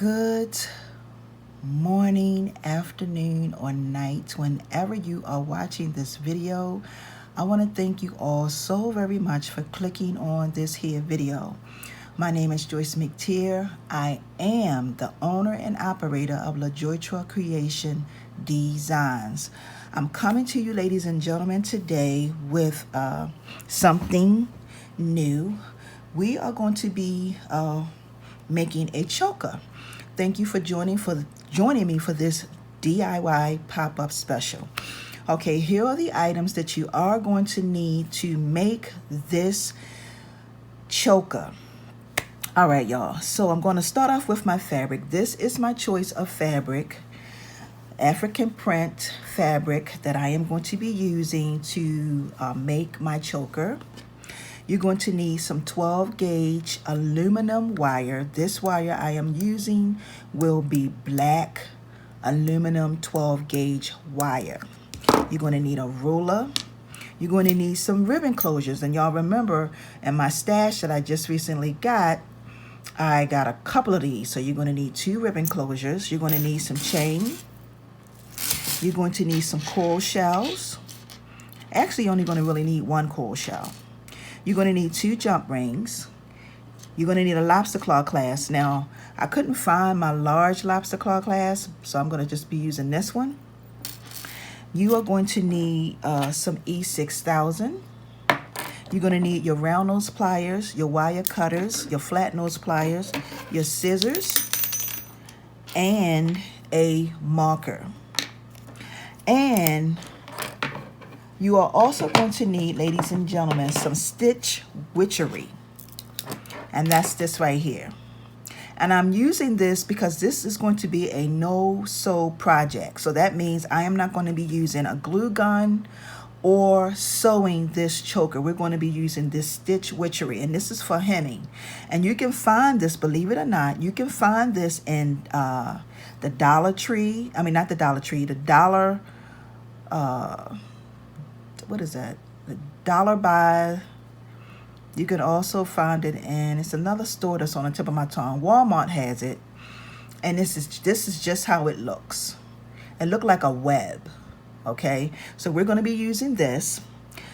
Good morning, afternoon, or night, whenever you are watching this video. I want to thank you all so very much for clicking on this here video. My name is Joyce McTeer. I am the owner and operator of LaJoytra Creation Designs. I'm coming to you, ladies and gentlemen, today with something new. We are going to be making a choker. Thank you for joining me for this DIY pop-up special. Okay, here are the items that you are going to need to make this choker. All right, y'all. So I'm going to start off with my fabric. This is my choice of fabric, African print fabric that I am going to be using to make my choker. You're going to need some 12 gauge aluminum wire. This wire I am using will be black aluminum 12 gauge wire. You're going to need a ruler. You're going to need some ribbon closures. And y'all remember in my stash that I just recently got, I got a couple of these. So you're going to need 2 ribbon closures. You're going to need some chain. You're going to need some coral shells. Actually, you're only going to really need 1 coral shell. You're going to need 2 jump rings. You're going to need a lobster claw clasp. Now, I couldn't find my large lobster claw clasp, so I'm going to just be using this one. You are going to need some E6000. You're going to need your round nose pliers, your wire cutters, your flat nose pliers, your scissors, and a marker. And you are also going to need, ladies and gentlemen, some stitch witchery. And that's this right here. And I'm using this because this is going to be a no-sew project. So that means I am not going to be using a glue gun or sewing this choker. We're going to be using this stitch witchery. And this is for hemming. And you can find this, believe it or not, you can find this in the Dollar Tree. I mean, not the Dollar Tree, the Dollar... what is that? The Dollar By. You can also find it in, it's another store that's on the tip of my tongue. Walmart has it. And this is just how it looks. It looked like a web. Okay, so we're going to be using this.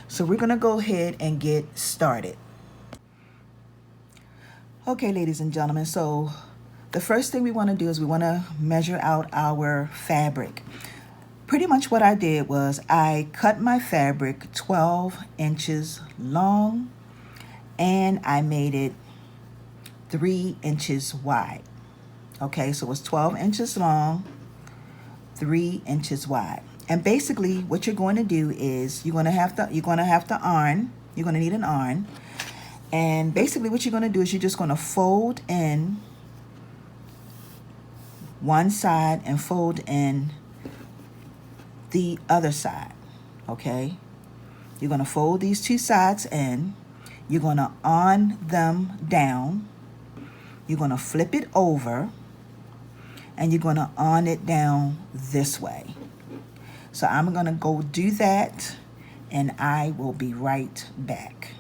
So we're going to go ahead and get started. Okay, ladies and gentlemen, so the first thing we want to do is we want to measure out our fabric. Pretty much what I did was I cut my fabric 12 inches long and I made it 3 inches wide. Okay, so it's 12 inches long, 3 inches wide. And basically what you're going to do is you're going to have to iron. You're going to need an iron. And basically what you're going to do is you're just going to fold in one side and fold in the other side. Okay, you're going to fold these 2 sides in. You're going to iron them down. You're going to flip it over and you're going to iron it down this way. So I'm going to go do that and I will be right back.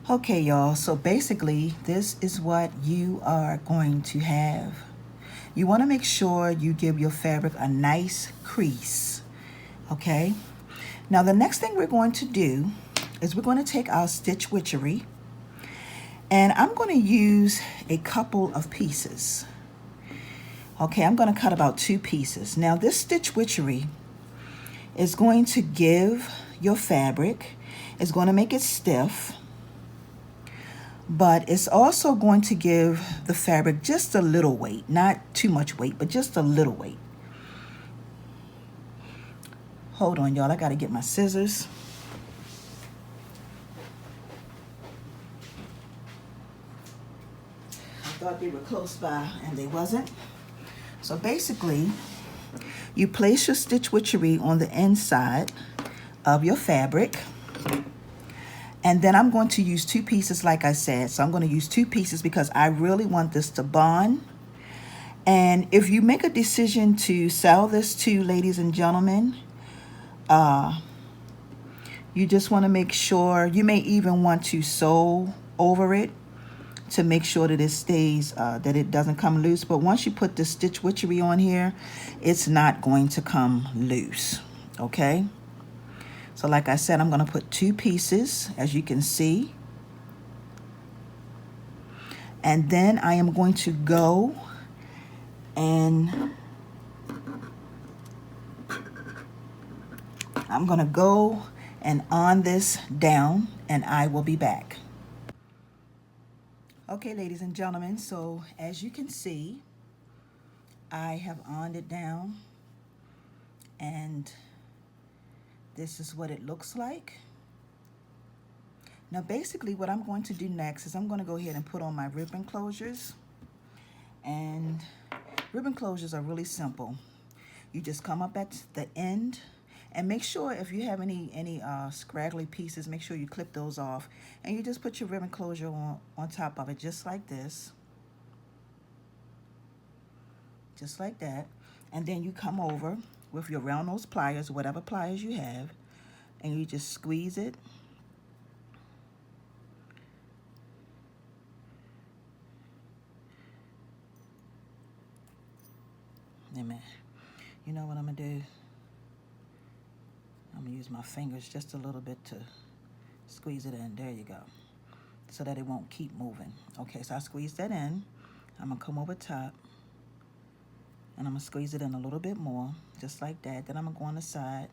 Okay, y'all, so basically this is what you are going to have. You want to make sure you give your fabric a nice crease, okay? Now, the next thing we're going to do is we're going to take our stitch witchery, and I'm going to use a couple of pieces. Okay, I'm going to cut about 2 pieces. Now, this stitch witchery is going to give your fabric, it's going to make it stiff, but it's also going to give the fabric just a little weight, not too much weight, but just a little weight. Hold on, y'all, I gotta get my scissors. I thought they were close by and they wasn't. So basically, you place your stitch witchery on the inside of your fabric. And then I'm going to use 2 pieces, like I said. So I'm going to use 2 pieces because I really want this to bond. And if you make a decision to sell this to, ladies and gentlemen, you just want to make sure, you may even want to sew over it to make sure that it stays, that it doesn't come loose. But once you put the stitch witchery on here, it's not going to come loose, okay? So like I said, I'm going to put 2 pieces, as you can see. And then I am going to go and I'm going to go and on this down, and I will be back. Okay, ladies and gentlemen, so as you can see, I have on it down, and this is what it looks like. Now basically what I'm going to do next is I'm going to go ahead and put on my ribbon closures. And ribbon closures are really simple. You just come up at the end, and make sure if you have any scraggly pieces, make sure you clip those off, and you just put your ribbon closure on top of it, just like this, just like that. And then you come over with your round nose pliers, whatever pliers you have, and you just squeeze it. Wait a minute. You know what I'm gonna do? I'm gonna use my fingers just a little bit to squeeze it in. There you go. So that it won't keep moving. Okay, so I squeeze that in. I'm gonna come over top, and I'm gonna squeeze it in a little bit more, just like that. Then I'm gonna go on the side,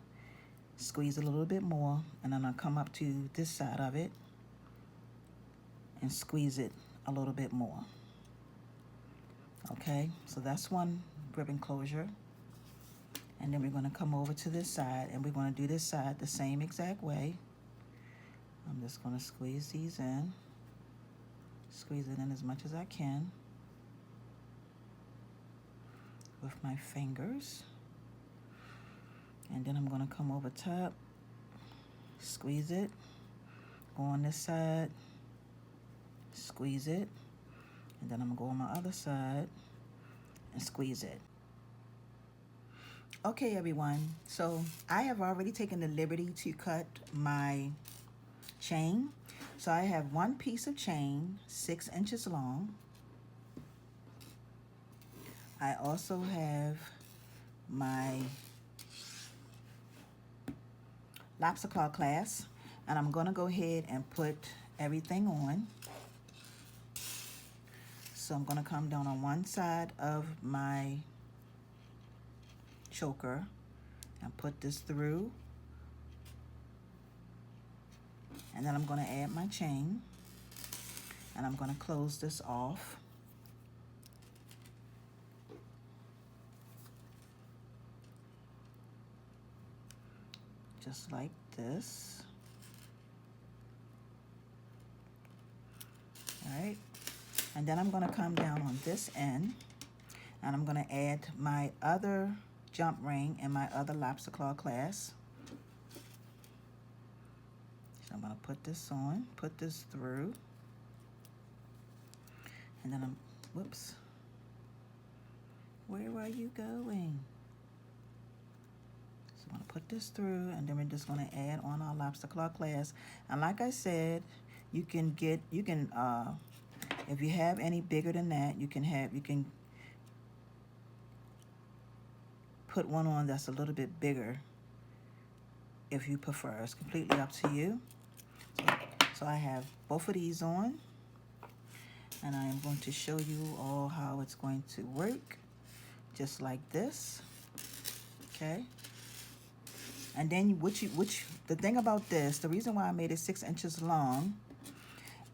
squeeze it a little bit more, and then I'll come up to this side of it and squeeze it a little bit more. Okay, so that's one ribbon closure. And then we're going to come over to this side, and we're going to do this side the same exact way. I'm just going to squeeze these in, squeeze it in as much as I can with my fingers. And then I'm going to come over top, squeeze it, go on this side, squeeze it, and then I'm going to go on my other side and squeeze it. Okay, everyone, so I have already taken the liberty to cut my chain. So I have one piece of chain, 6 inches long. I also have my lobster claw clasp, and I'm going to go ahead and put everything on. So I'm going to come down on one side of my choker and put this through, and then I'm going to add my chain, and I'm going to close this off. Just like this. All right, and then I'm going to come down on this end, and I'm going to add my other jump ring and my other lobster claw clasp. So I'm going to put this on, put this through, and then I'm, whoops, where are you going? So I'm going to put this through, and then we're just going to add on our lobster claw clasp. And like I said, you can if you have any bigger than that, you can put one on that's a little bit bigger if you prefer. It's completely up to you. So I have both of these on, and I am going to show you all how it's going to work, just like this. Okay, and then the thing about this, the reason why I made it 6 inches long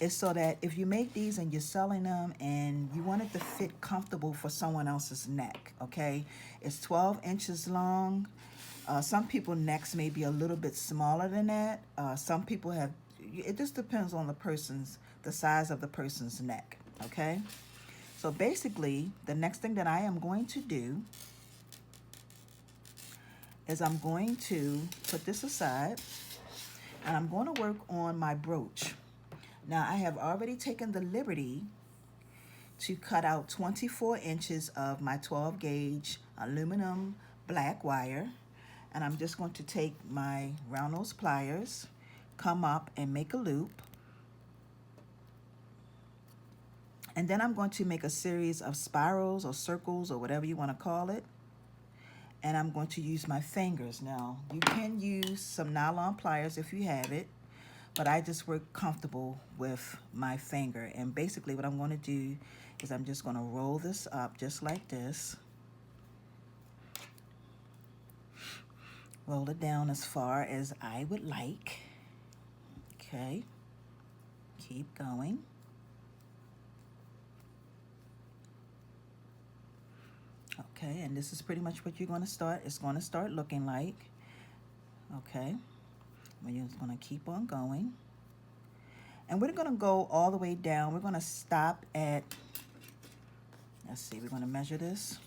is so that if you make these and you're selling them and you want it to fit comfortable for someone else's neck, okay? It's 12 inches long. Some people necks may be a little bit smaller than that. Some people have, it just depends on the size of the person's neck, okay? So basically, the next thing that I am going to do is I'm going to put this aside, and I'm going to work on my brooch. Now, I have already taken the liberty to cut out 24 inches of my 12 gauge aluminum black wire, and I'm just going to take my round nose pliers, come up and make a loop, And then I'm going to make a series of spirals or circles or whatever you want to call it. And I'm going to use my fingers. Now, you can use some nylon pliers if you have it, but I just work comfortable with my finger. And basically what I'm going to do is I'm just going to roll this up just like this. Roll it down as far as I would like. Okay. Keep going. Okay, and this is pretty much what you're going to start. It's going to start looking like. Okay. We're just going to keep on going. And we're going to go all the way down. We're going to stop at, let's see, we're going to measure this.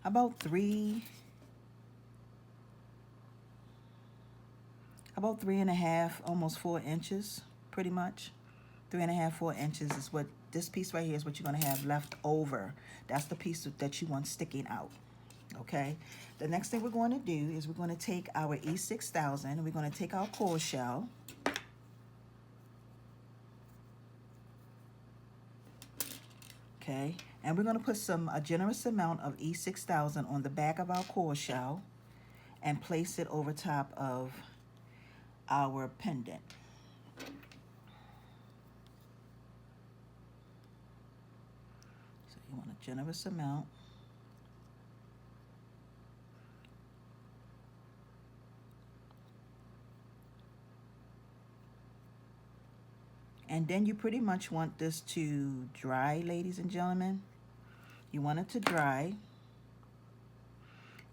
About 3.5, almost 4 inches, pretty much. 3.5, 4 inches is what this piece right here is what you're going to have left over. That's the piece that you want sticking out. Okay. The next thing we're going to do is we're going to take our E6000 and we're going to take our coil shell. Okay. And we're going to put a generous amount of E6000 on the back of our coil shell and place it over top of our pendant. So you want a generous amount. And then you pretty much want this to dry, ladies and gentlemen. You want it to dry.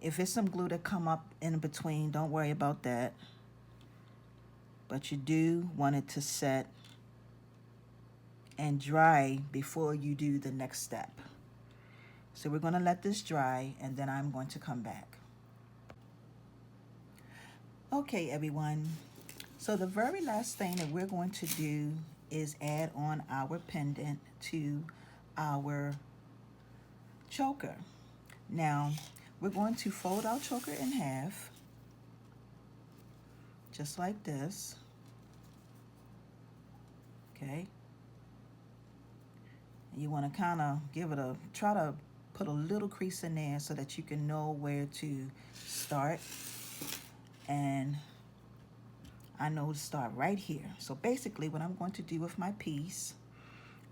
If it's some glue that come up in between, don't worry about that. But you do want it to set and dry before you do the next step. So we're going to let this dry and then I'm going to come back. Okay, everyone. So the very last thing that we're going to do is add on our pendant to our choker. Now, we're going to fold our choker in half, just like this. Okay. And you want to kind of try to put a little crease in there so that you can know where to start. And I know to start right here. So basically what I'm going to do with my piece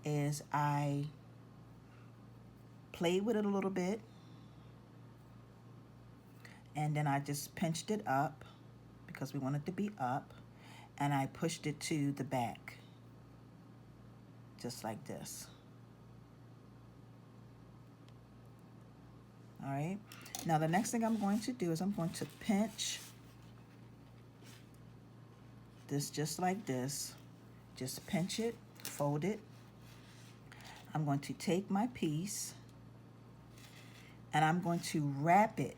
is I played with it a little bit and then I just pinched it up because we want it to be up, and I pushed it to the back just like this. All right, now the next thing I'm going to do is I'm going to pinch this just like this. Just pinch it, fold it. I'm going to take my piece and I'm going to wrap it.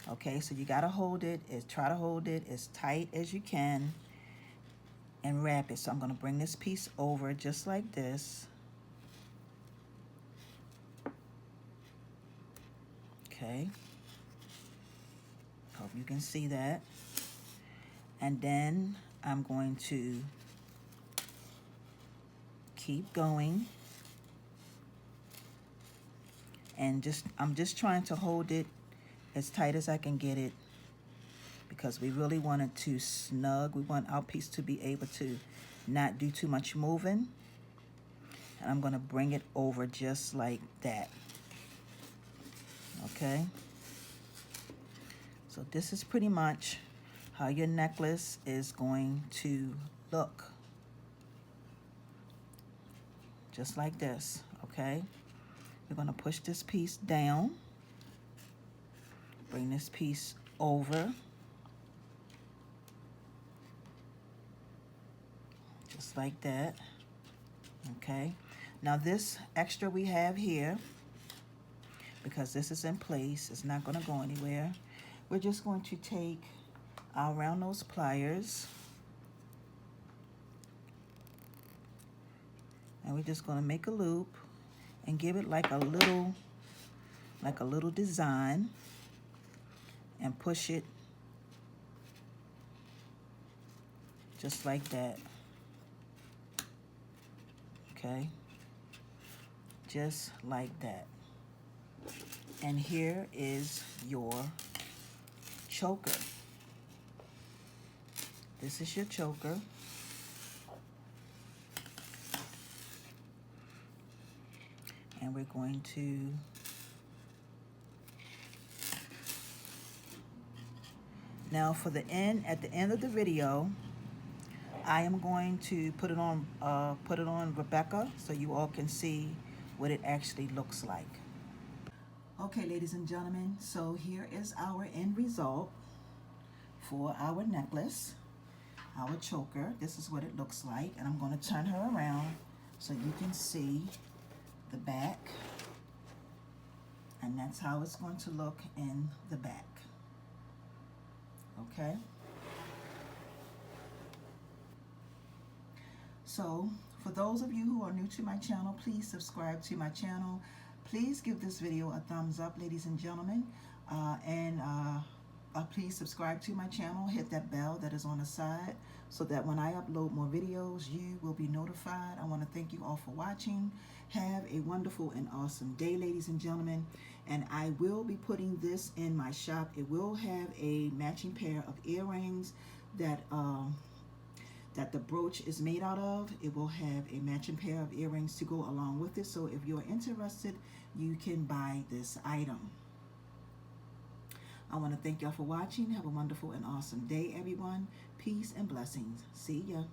Okay, so you gotta try to hold it as tight as you can and wrap it. So I'm gonna bring this piece over just like this. Okay, hope you can see that. And then I'm going to keep going and I'm just trying to hold it as tight as I can get it because we really want it to snug. We want our piece to be able to not do too much moving. And I'm going to bring it over just like that. Okay. So this is pretty much how your necklace is going to look. Just like this, okay? We're going to push this piece down. Bring this piece over. Just like that. Okay. Now this extra we have here, because this is in place, it's not going to go anywhere. We're just going to take our round nose pliers and we're just going to make a loop and give it like a little design and push it just like that. okay? Just like that. And here is your choker. This is your choker. And we're going to now for the end, at the end of the video, I am going to put it on Rebecca so you all can see what it actually looks like. Okay, ladies and gentlemen, so here is our end result for our necklace, our choker. This is what it looks like, and I'm going to turn her around so you can see the back, and that's how it's going to look in the back. Okay, so for those of you who are new to my channel, please subscribe to my channel. Please give this video a thumbs up, ladies and gentlemen, and please subscribe to my channel. Hit that bell that is on the side so that when I upload more videos, you will be notified. I want to thank you all for watching. Have a wonderful and awesome day, ladies and gentlemen. And I will be putting this in my shop. It will have a matching pair of earrings that the brooch is made out of. It will have a matching pair of earrings to go along with it. So if you're interested, you can buy this item. I want to thank y'all for watching. Have a wonderful and awesome day, everyone. Peace and blessings. See ya.